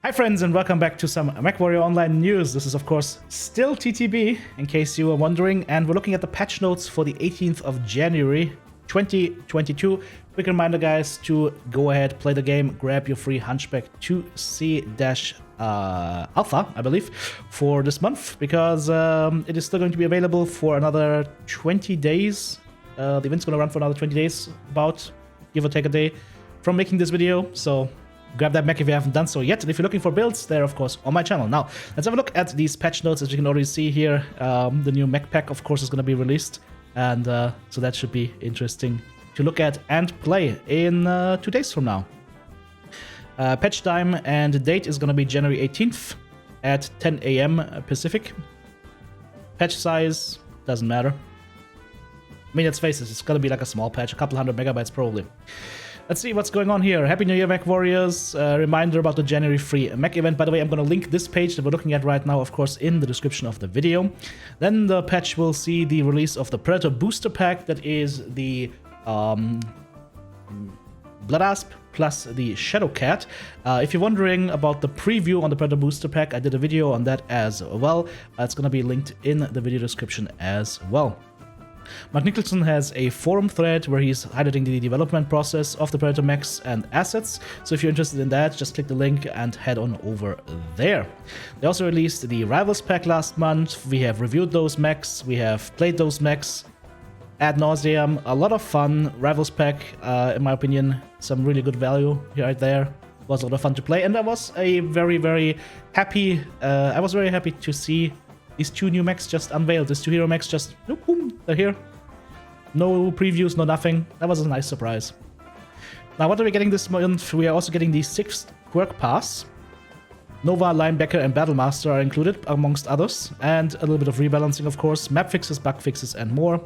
Hi friends, and welcome back to some Mechwarrior Online news. This is of course still TTB, in case you were wondering, and we're looking at the patch notes for the 18th of January 2022. Quick reminder guys to go ahead, play the game, grab your free Hunchback 2C-Alpha, I believe, for this month, because it is still going to be available for another 20 days. The event's going to run for another 20 days, about, give or take a day from making this video, so grab that mech if you haven't done so yet. And if you're looking for builds, they're of course on my channel. Now, let's have a look at these patch notes. As you can already see here, the new mech pack, of course, is going to be released. And so that should be interesting to look at and play in 2 days from now. Patch time and date is going to be January 18th at 10 AM Pacific. Patch size, doesn't matter. I mean, let's face it, it's going to be like a small patch, a couple hundred megabytes probably. Let's see what's going on here. Happy New Year, Mech Warriors. Reminder about the January free mech event. By the way, I'm going to link this page that we're looking at right now, of course, in the description of the video. Then the patch will see the release of the Predator Booster Pack. That is the Blood Asp plus the Shadow Cat. If you're wondering about the preview on the Predator Booster Pack, I did a video on that as well. It's going to be linked in the video description as well. Mark Nicholson has a forum thread where he's highlighting the development process of the Predator mechs and assets, so if you're interested in that, just click the link and head on over there. They also released the Rivals pack last month. We have reviewed those mechs, we have played those mechs ad nauseam. A lot of fun. Rivals pack, in my opinion, some really good value right there. Was a lot of fun to play, and I was very happy. I was very happy to see these two new mechs just unveiled. These two hero mechs just, boom, they're here. No previews, no nothing. That was a nice surprise. Now, what are we getting this month? We are also getting the 6th Quirk Pass. Nova, Linebacker, and Battlemaster are included, amongst others. And a little bit of rebalancing, of course. Map fixes, bug fixes, and more.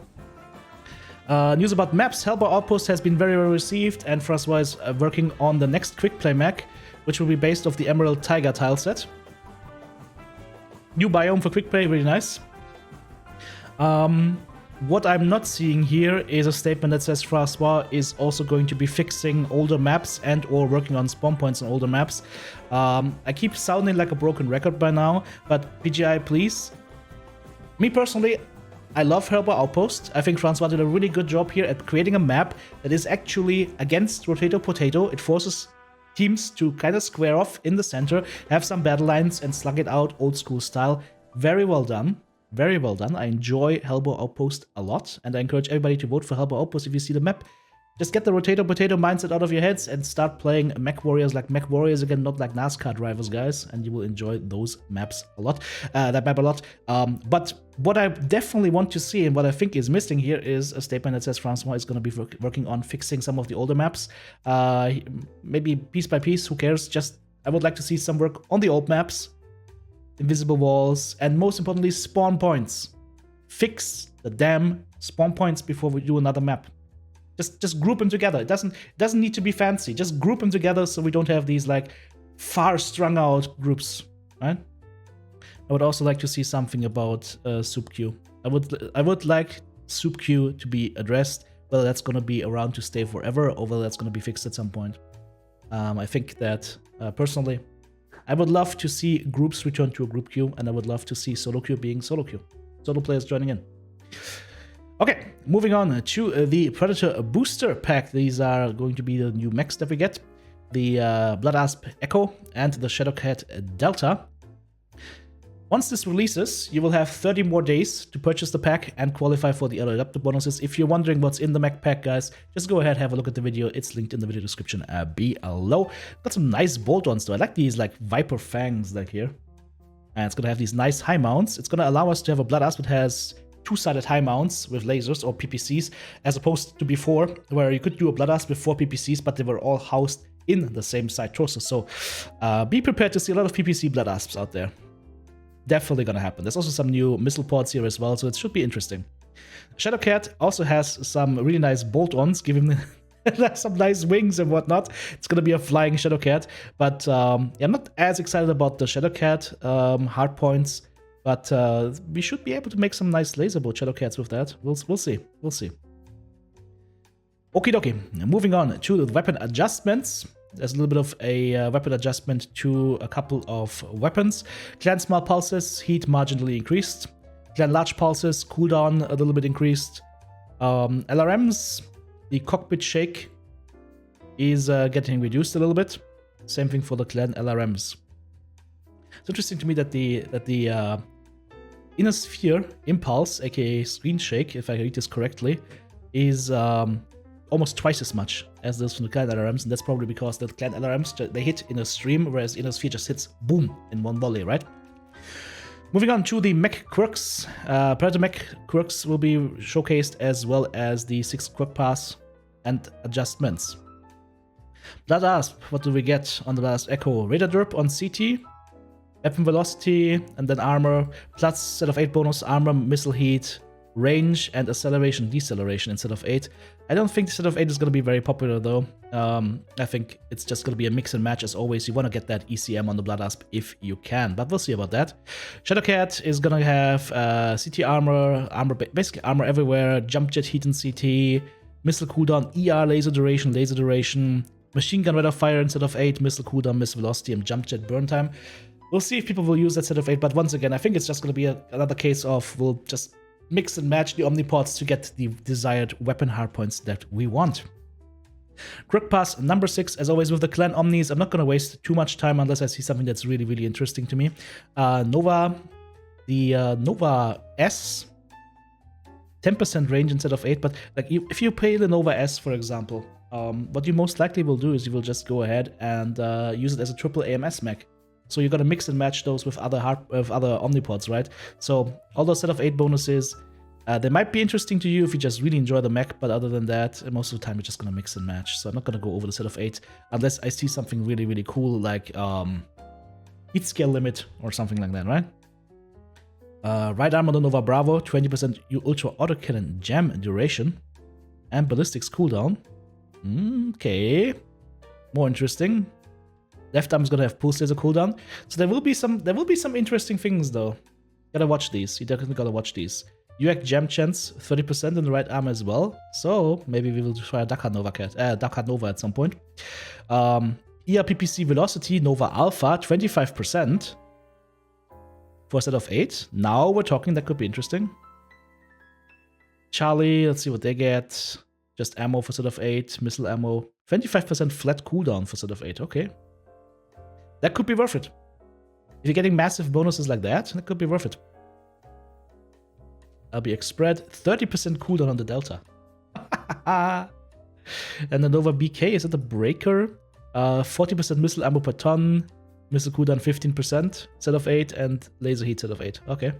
News about maps. Hellboy Outpost has been very well received, and Francois is working on the next quick play mech, which will be based off the Emerald Tiger tile set. New biome for quick play, really nice. What I'm not seeing here is a statement that says Francois is also going to be fixing older maps and or working on spawn points on older maps. I keep sounding like a broken record by now, but PGI, please. Me personally, I love Hellboy Outpost. I think Francois did a really good job here at creating a map that is actually against Rotato Potato. It forces teams to kind of square off in the center, have some battle lines, and slug it out old school style. Very well done. Very well done. I enjoy Hellboy Outpost a lot, and I encourage everybody to vote for Hellboy Outpost if you see the map. Just get the Rotato Potato mindset out of your heads and start playing Mech Warriors like Mech Warriors again, not like NASCAR drivers, guys, and you will enjoy those maps a lot. That map a lot. But what I definitely want to see and what I think is missing here is a statement that says Francois is going to be working on fixing some of the older maps. Maybe piece by piece, who cares? Just, I would like to see some work on the old maps, invisible walls, and most importantly, spawn points. Fix the damn spawn points before we do another map. Just group them together. It doesn't need to be fancy. Just group them together so we don't have these like far strung out groups, right? I would also like to see something about Soup Q. I would like Soup Q to be addressed, whether that's going to be around to stay forever or whether that's going to be fixed at some point. I think that personally, I would love to see groups return to a group queue, and I would love to see solo queue being solo queue. Solo players joining in. Okay, moving on to the Predator Booster Pack. These are going to be the new mechs that we get. The Blood Asp Echo and the Shadow Cat Delta. Once this releases, you will have 30 more days to purchase the pack and qualify for the other adaptive bonuses. If you're wondering what's in the mech pack, guys, just go ahead, have a look at the video. It's linked in the video description below. Got some nice bolt-ons though. I like these like Viper fangs like here. And it's going to have these nice high mounts. It's going to allow us to have a Blood Asp that has two-sided high mounts with lasers or PPCs, as opposed to before, where you could do a Blood Asp with 4 PPCs, but they were all housed in the same side torso. So be prepared to see a lot of PPC Blood Asps out there. Definitely gonna happen. There's also some new missile pods here as well, so it should be interesting. Shadow Cat also has some really nice bolt-ons, giving him some nice wings and whatnot. It's gonna be a flying Shadow Cat, but yeah, I'm not as excited about the Shadow Cat hard points. But we should be able to make some nice laser bolt Shadow Cats with that. We'll see. We'll see. Okie dokie. Moving on to the weapon adjustments. There's a little bit of a weapon adjustment to a couple of weapons. Clan Small Pulses, heat marginally increased. Clan Large Pulses, cooldown a little bit increased. LRMs, the cockpit shake is getting reduced a little bit. Same thing for the Clan LRMs. It's interesting to me that the Inner Sphere Impulse, aka Screen Shake, if I read this correctly, is almost twice as much as those from the Clan LRMs, and that's probably because the Clan LRMs, they hit in a stream, whereas Inner Sphere just hits boom in one volley, right? Moving on to the Mech Quirks. Predator Mech Quirks will be showcased, as well as the 6 Quirk Pass and adjustments. Blood Asp, what do we get on the last Echo? Radar Derp on CT, weapon velocity, and then armor, plus set of 8 bonus armor, missile heat, range, and acceleration, deceleration instead of 8. I don't think the set of 8 is going to be very popular though. I think it's just going to be a mix and match as always. You want to get that ECM on the Blood Asp if you can, but we'll see about that. Shadowcat is going to have CT armor, basically armor everywhere, jump jet heat in CT, missile cooldown, ER laser duration, machine gun rate of fire instead of 8, missile cooldown, missile velocity, and jump jet burn time. We'll see if people will use that set of 8, but once again, I think it's just going to be another case of we'll just mix and match the Omnipods to get the desired weapon hardpoints that we want. Quirk Pass number 6, as always with the Clan Omnis. I'm not going to waste too much time unless I see something that's really, really interesting to me. Nova, the Nova S, 10% range instead of 8, but like if you play the Nova S, for example, what you most likely will do is you will just go ahead and use it as a triple AMS mech. So you're gonna mix and match those with other Omnipods, right? So all those set of 8 bonuses, they might be interesting to you if you just really enjoy the mech, but other than that, most of the time you're just gonna mix and match. So I'm not gonna go over the set of 8 unless I see something really, really cool like heat scale limit or something like that, right? Right arm on the Nova Bravo, 20% ultra autocannon jam duration and ballistics cooldown. Okay, more interesting. Left arm is gonna have pulse laser cooldown, so there will be some interesting things though. Gotta watch these. You definitely gotta watch these. UAC jam chance 30% in the right arm as well. So maybe we will try a Dakar Nova at some point. ERPPC velocity Nova Alpha 25% for a set of 8. Now we're talking. That could be interesting. Charlie, let's see what they get. Just ammo for set of 8, missile ammo, 25% flat cooldown for set of 8. Okay. That could be worth it. If you're getting massive bonuses like that could be worth it. LBX spread, 30% cooldown on the Delta. And the Nova BK, is it the breaker? 40% missile ammo per ton, missile cooldown 15%, set of 8, and laser heat set of 8. Okay.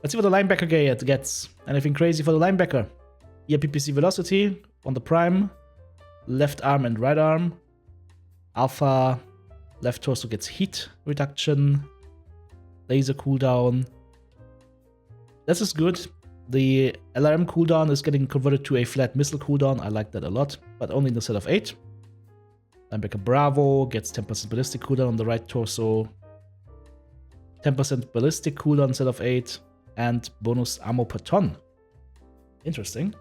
Let's see what the linebacker gets. Anything crazy for the linebacker? ERPPC velocity on the prime, left arm and right arm. Alpha, left torso gets heat reduction, laser cooldown. This is good. The LRM cooldown is getting converted to a flat missile cooldown. I like that a lot, but only in the set of 8. Linebacker Bravo gets 10% ballistic cooldown on the right torso, 10% ballistic cooldown set of 8, and bonus ammo per ton. Interesting.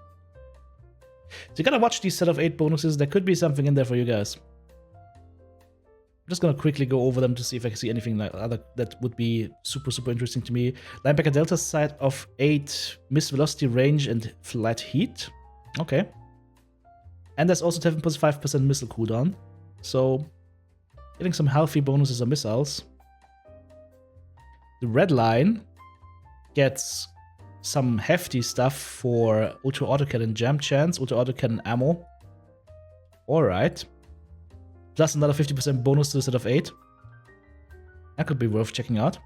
So you gotta watch these set of 8 bonuses. There could be something in there for you guys. I'm just gonna quickly go over them to see if I can see anything like other that would be super, super interesting to me. Linebacker Delta side of 8, miss velocity, range, and flat heat. Okay. And there's also 7.5% missile cooldown. So getting some healthy bonuses on missiles. The red line gets some hefty stuff for ultra autocannon jam chance, ultra autocannon ammo. Alright. Plus another 50% bonus to the set of 8. That could be worth checking out.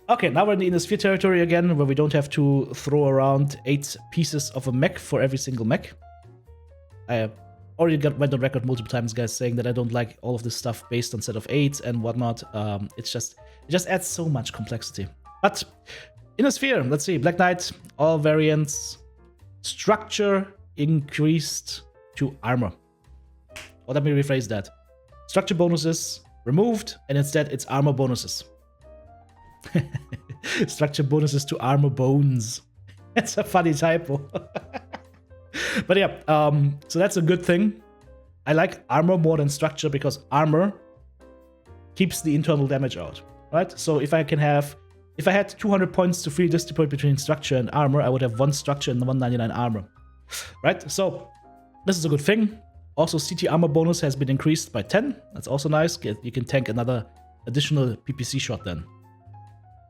Okay, now we're in the Inner Sphere territory again, where we don't have to throw around 8 pieces of a mech for every single mech. I already went on record multiple times, guys, saying that I don't like all of this stuff based on set of 8s and whatnot. It just adds so much complexity. But Inner Sphere, let's see. Black Knight, all variants. Structure increased to armor. Or let me rephrase that. Structure bonuses removed, and instead it's armor bonuses. Structure bonuses to armor bones. That's a funny typo. But yeah, so that's a good thing. I like armor more than structure because armor keeps the internal damage out, right? So if I had 200 points to freely distribute between structure and armor, I would have 1 structure and 199 armor, right? So this is a good thing. Also, CT armor bonus has been increased by 10. That's also nice. You can tank another additional PPC shot then.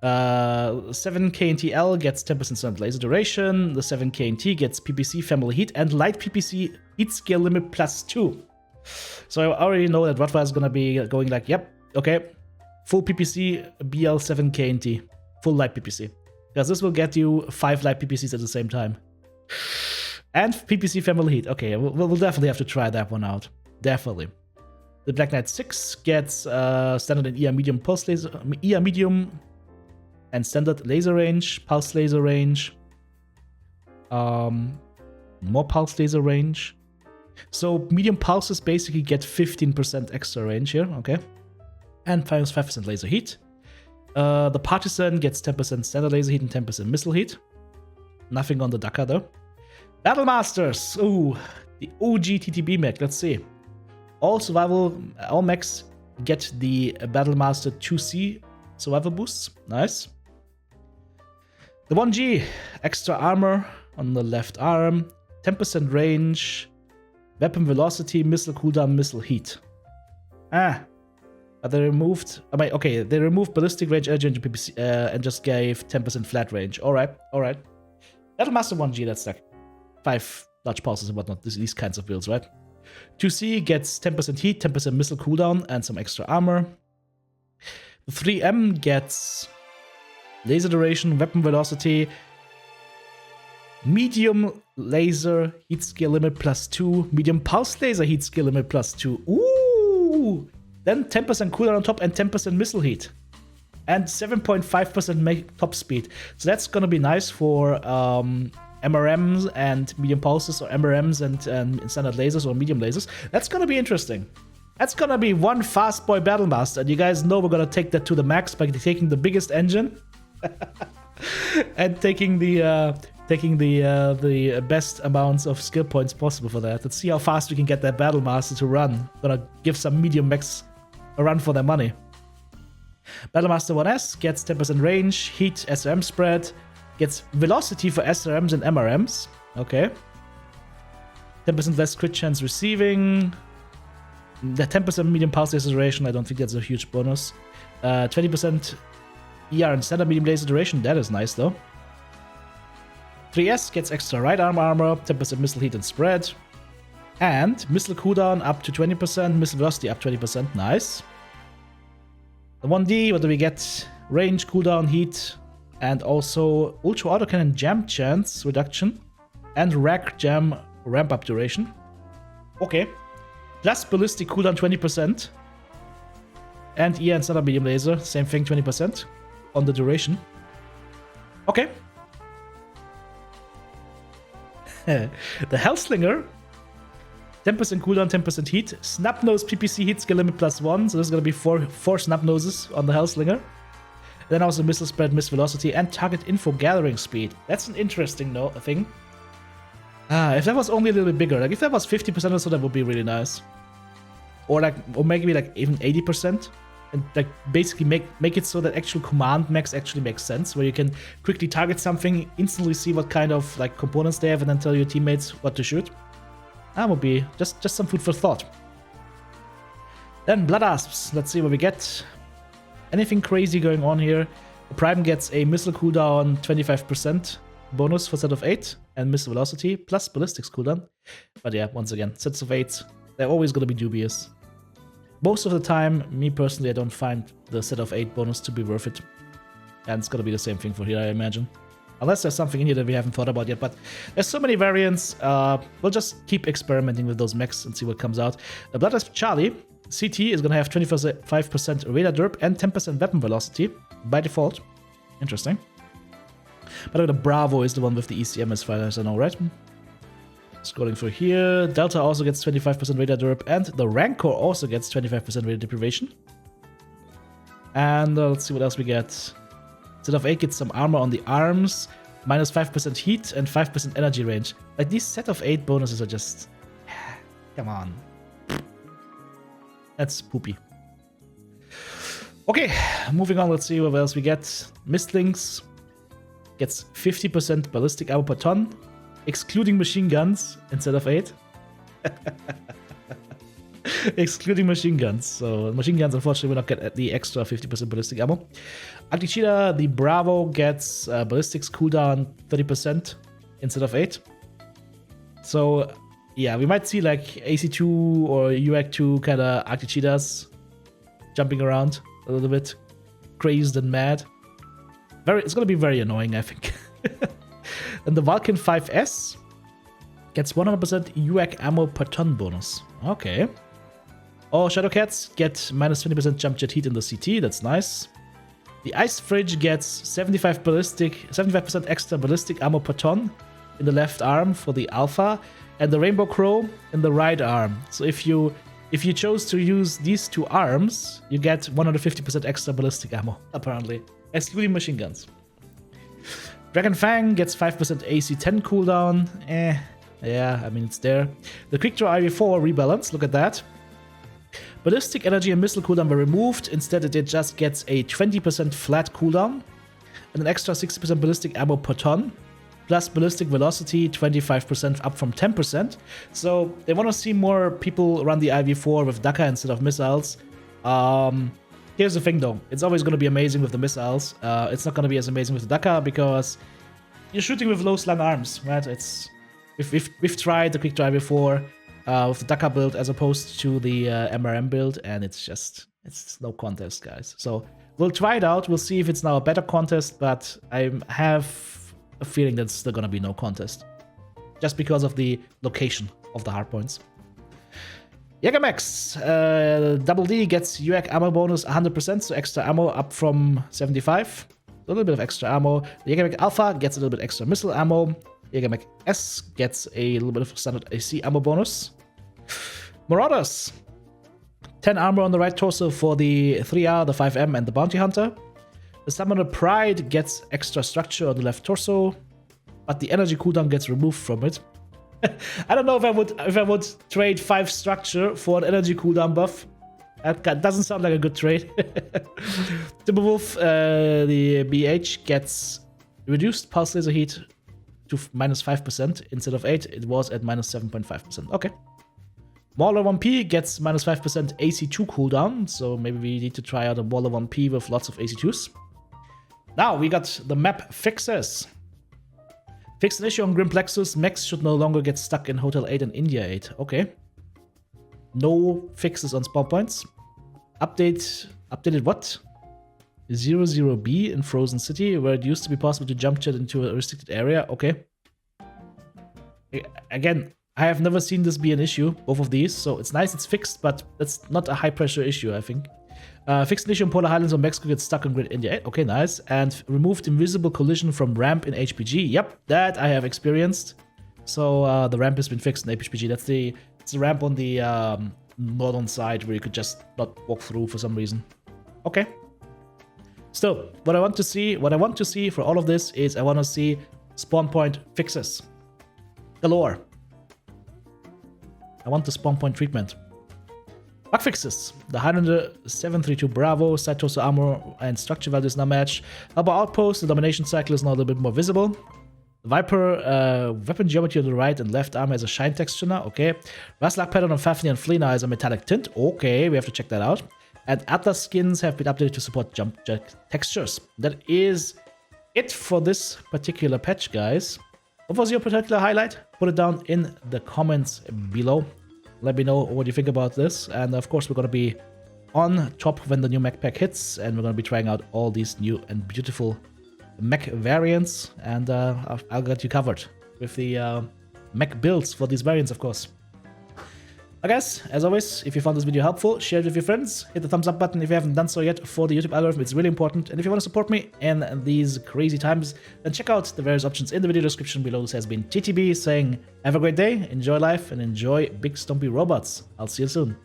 7 KNTL gets 10% standard laser duration. The 7 KNT gets PPC family heat and light PPC heat scale limit +2. So I already know that Rottweiler is gonna be going like, yep, okay, full PPC BL7 KNT, full light PPC, because this will get you 5 light PPCs at the same time. And PPC family heat. Okay, we'll definitely have to try that one out. Definitely. The Black Knight 6 gets standard and ER medium pulse laser, ER medium and standard laser range, pulse laser range, more pulse laser range. So medium pulses basically get 15% extra range here, okay? And 5% laser heat. The Partisan gets 10% standard laser heat and 10% missile heat. Nothing on the Dakar though. Battlemasters! Ooh, the OG TTB mech, let's see. All mechs get the Battlemaster 2C survival boosts, nice. The 1G, extra armor on the left arm, 10% range, weapon velocity, missile cooldown, missile heat. But they removed, they removed ballistic range, energy, and PPC, and just gave 10% flat range. Alright. Battlemaster 1G, that's like 5 large pulses and whatnot, these kinds of builds, right? 2C gets 10% heat, 10% missile cooldown, and some extra armor. The 3M gets laser duration, weapon velocity, medium laser heat skill limit +2, medium pulse laser heat skill limit +2. Ooh! Then 10% cooldown on top and 10% missile heat. And 7.5% top speed. So that's gonna be nice for MRMs and medium pulses, or MRMs and standard lasers or medium lasers. That's gonna be interesting. That's gonna be one fast boy Battlemaster, and you guys know we're gonna take that to the max by taking the biggest engine and taking the best amounts of skill points possible for that. Let's see how fast we can get that Battlemaster to run. Gonna give some medium mechs a run for their money. Battlemaster 1S gets 10% range, heat, SRM spread, gets velocity for SRMs and MRMs. Okay. 10% less crit chance receiving. The 10% medium pulse laser duration, I don't think that's a huge bonus. 20% ER and standard medium laser duration, that is nice though. 3S gets extra right arm armor, 10% missile heat and spread. And missile cooldown up to 20%, missile velocity up 20%, nice. The 1D, what do we get? Range, cooldown, heat, and also ultra autocannon jam chance reduction, and rack jam ramp up duration. Okay. Plus ballistic cooldown 20%. And ER and standard medium laser, same thing, 20% on the duration. Okay. The Hellslinger, 10% cooldown, 10% heat. Snapnose PPC heat skill limit +1, so there's gonna be four snapnoses on the Hellslinger. Then also missile spread, miss velocity, and target info gathering speed. That's an interesting thing. If that was only a little bit bigger, like if that was 50% or so, that would be really nice. Or maybe like even 80%. And like basically make it so that actual command mechs actually make sense, where you can quickly target something, instantly see what kind of like components they have, and then tell your teammates what to shoot. That would be just some food for thought. Then Blood Asps. Let's see what we get. Anything crazy going on here? The Prime gets a missile cooldown 25% bonus for set of 8 and missile velocity plus ballistics cooldown. But yeah, once again, sets of 8, they're always going to be dubious. Most of the time, me personally, I don't find the set of 8 bonus to be worth it. And it's going to be the same thing for here, I imagine. Unless there's something in here that we haven't thought about yet. But there's so many variants. We'll just keep experimenting with those mechs and see what comes out. The Blood Asp Charlie CT is going to have 25% radar derp and 10% weapon velocity by default. Interesting. But the Bravo is the one with the ECM as far as I know, right? Scrolling through here. Delta also gets 25% radar derp, and the Rancor also gets 25% radar deprivation. And let's see what else we get. Set of 8 gets some armor on the arms, minus 5% heat and 5% energy range. Like, these set of 8 bonuses are just... Come on. That's poopy. Okay, moving on. Let's see what else we get. Mistlings gets 50% ballistic ammo per ton, excluding machine guns instead of 8. Excluding machine guns. So machine guns, unfortunately, will not get the extra 50% ballistic ammo. Arctic Cheetah, the Bravo, gets ballistics cooldown 30% instead of 8. So yeah, we might see like AC2 or UAC2 kind of Arctic Cheetahs jumping around a little bit, crazed and mad. It's gonna be very annoying, I think. And the Vulcan 5S gets 100% UAC ammo per ton bonus. Okay. Oh, Shadowcats get minus 20% jump jet heat in the CT. That's nice. The Ice Fridge gets 75% extra ballistic ammo per ton in the left arm for the Alpha, and the Rainbow Crow in the right arm. So if you chose to use these two arms, you get 150% extra ballistic ammo, apparently, excluding machine guns. Dragon Fang gets 5% AC10 cooldown. Yeah, I mean, it's there. The Quick Draw IV4 rebalance, look at that. Ballistic energy and missile cooldown were removed. Instead, it just gets a 20% flat cooldown and an extra 60% ballistic ammo per ton, plus ballistic velocity 25% up from 10%. So they want to see more people run the IV4 with Dakka instead of missiles. Here's the thing though, it's always going to be amazing with the missiles. It's not going to be as amazing with the Dakka because you're shooting with low slung arms, right? We've tried the Quick Draw IV4 with the Dakka build as opposed to the MRM build, and it's no contest, guys. So we'll try it out. We'll see if it's now a better contest, but I have a feeling that it's still gonna be no contest, just because of the location of the hardpoints. Jägermechs, Double D gets UAC ammo bonus 100%, so extra ammo up from 75. A little bit of extra ammo. The Jägermech Alpha gets a little bit extra missile ammo. Jägermech S gets a little bit of standard AC ammo bonus. Marauders, 10 armor on the right torso for the 3R, the 5M, and the Bounty Hunter. The Summoner Pride gets extra structure on the left torso, but the energy cooldown gets removed from it. I don't know if I would trade 5 structure for an energy cooldown buff. That doesn't sound like a good trade. Timberwolf, the BH, gets reduced pulse laser heat to -5% instead of 8. It was at -7.5%. Okay. Mauler 1P gets -5% AC2 cooldown, so maybe we need to try out a Mauler 1P with lots of AC2s. Now we got the map fixes. Fixed an issue on Grim Plexus. Mechs should no longer get stuck in Hotel 8 and India 8. Okay. No fixes on spawn points. Updated what? 00B in Frozen City, where it used to be possible to jump jet into a restricted area. Okay. Again, I have never seen this be an issue, both of these, so it's nice it's fixed, but that's not a high pressure issue, I think. Fixed an issue in Polar Highlands where Mexico gets stuck in Grid India 8. Okay, nice. And removed invisible collision from ramp in HPG. Yep, that I have experienced. So the ramp has been fixed in HPG. It's the ramp on the northern side where you could just not walk through for some reason. Okay. Still, what I want to see for all of this is I want to see spawn point fixes. Galore. I want the spawn point treatment. Bug fixes. The Highlander 732 Bravo, side torso armor and structure values now match. Harbor Outpost, the domination cycle is now a little bit more visible. The Viper, weapon geometry on the right and left arm has a shine texture now. Okay. Raslak pattern on Fafnir and Flea has a metallic tint. Okay, we have to check that out. And Atlas skins have been updated to support jump jet textures. That is it for this particular patch, guys. What was your particular highlight? Put it down in the comments below. Let me know what you think about this. And of course, we're going to be on top when the new mech pack hits. And we're going to be trying out all these new and beautiful mech variants. And I'll get you covered with the mech builds for these variants, of course. Guys, as always, if you found this video helpful, share it with your friends. Hit the thumbs up button if you haven't done so yet for the YouTube algorithm. It's really important. And if you want to support me in these crazy times, then check out the various options in the video description below. This has been TTB saying, have a great day, enjoy life, and enjoy big stompy robots. I'll see you soon.